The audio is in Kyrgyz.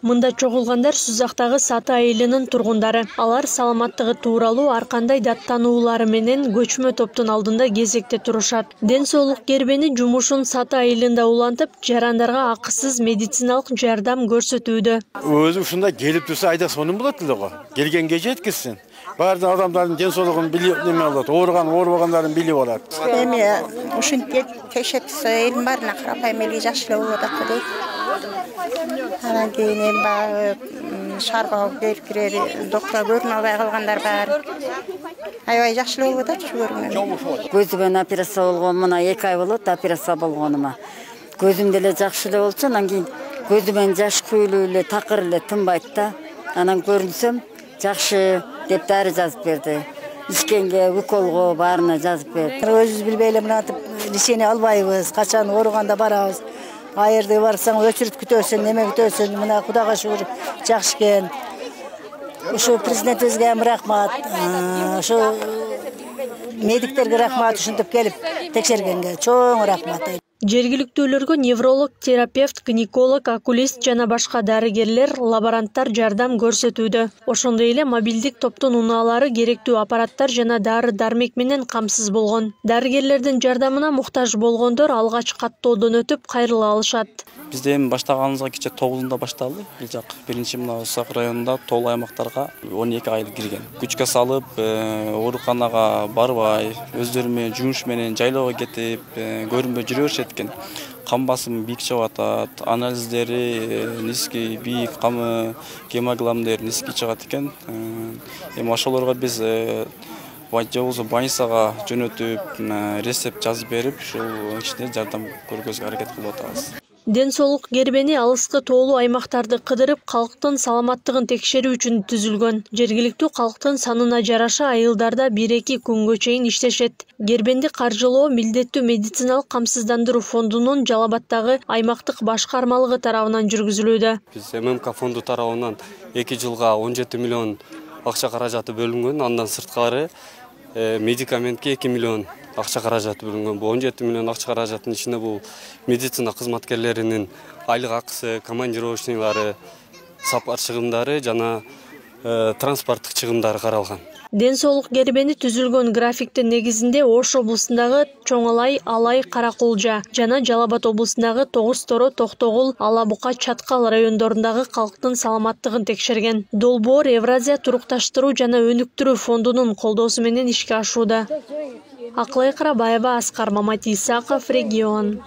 Мында чогулгандар Сузактагы Саты айылынын тургундары. Алар саламаттыгы тууралуу ар кандай даттануулары менен көчмө топтун алдында кезекте турушат. Ден соолук кербени жумушун Саты айылында улантып, жарандарга акысыз медициналык жардам көрсөтүүдө. Өзү ушунда келип турса айда сонун болот эле го. Келгенге жеткизсин. Бардык адамдардын ден соолугун билип неме болот, оорубагандарын билип алат. Эми ушинтип текшертсе элдин баарына карап эмели жакшылап болот акы дейт. Анан кийин эми баягы шаарга берип кирер доктор көрүнө албай калгандар бар. Аябай жакшылап болуп атат ушу көрүнгөн. Көзүмөн операция болгон, мына 2 ай болот операция болгонума. Көзүм деле жакшы эле болчу, анан кийин көзүмөн жаш күйлүү эле такыр эле тынбайт да. Анан көрүнсөм жакшы деп дары жазып берди. Ишкенге, уколго баарына жазып берди. Өзүбүз билбей эле мынатып лечение албайбыз. Качан ооруганда барабыз. Айырды барсаң өчүрүп күтөсүң, неме күтөсүң. Мына Кудайга шүгүр жакшы экен. Ушу президентибизге рахмат. Ушу медиктерге рахмат, ушинтип келип текшергенге чоң рахмат. Жергиликтүүлөргө невролог, терапевт, гинеколог, окулист жана башка дарыгерлер, лаборанттар жардам көрсөтүүдө. Ошондой эле мобилдик топтун унаалары керектүү аппараттар жана дары-дармек менен камсыз болгон. Дарыгерлердин жардамына муктаж болгондор алгач каттоодон өтүп кайрыла алышат. Бизде эми баштаганыбызга кече 9-да башталды. Бул жак биринчи мына Усак районунда тоолуу аймактарга 12 ай кирген. Күчкө салып, ооруканага барбай, өздөрү менен жумуш менен жайлоого кетип, көрүнбөй жүрө беришет экен. Кан басымы бийик чыгып атат, анализдери низкий, бийик, камы, гемоглобиндери низкий чыгат экен. Эми ошолорго биз больницага жөнөтүп, рецепт жазып берип, ушул кичине жардам көргөзгө аракет кылып атабыз. Ден соолук кербени алыскы тоолуу аймактарды кыдырып, калктын саламаттыгын текшерүү үчүн түзүлгөн. Жергиликтүү калктын санына жараша айылдарда 1-2 күнгө чейин иштешет. Кербенди каржылоо милдеттүү медициналык камсыздандыруу фондунун Жалал Абаддагы аймактык башкармалыгы тарабынан жүргүзүлүүдө. Биз ММК фонду тарабынан 2 жылга 17 миллион акча каражаты бөлүнгөн. Андан сырткары медикаментке 2 миллион акча каражаты бөлүнгөн. Бул 17 миллион акча каражаттын ичинде бул медицина кызматкерлеринин айлык акысы, командировочныйлары, сапар чыгымдары жана транспорттук чыгымдары каралган. Ден соолук кербени түзүлгөн графиктин негизинде Ош облусундагы Чоңалай, Алай, Каракулжа жана Жалал Абад облусундагы Тогуз-Торо, Токтогул, Алабука, Чаткал райондорундагы калктын саламаттыгын текшерген. Долбоор Евразия турукташтыруу жана өнүктүрүү фондунун колдоосу менен ишке ашууда. Аклай Карабаева, Аскар Маматисаков, Регион.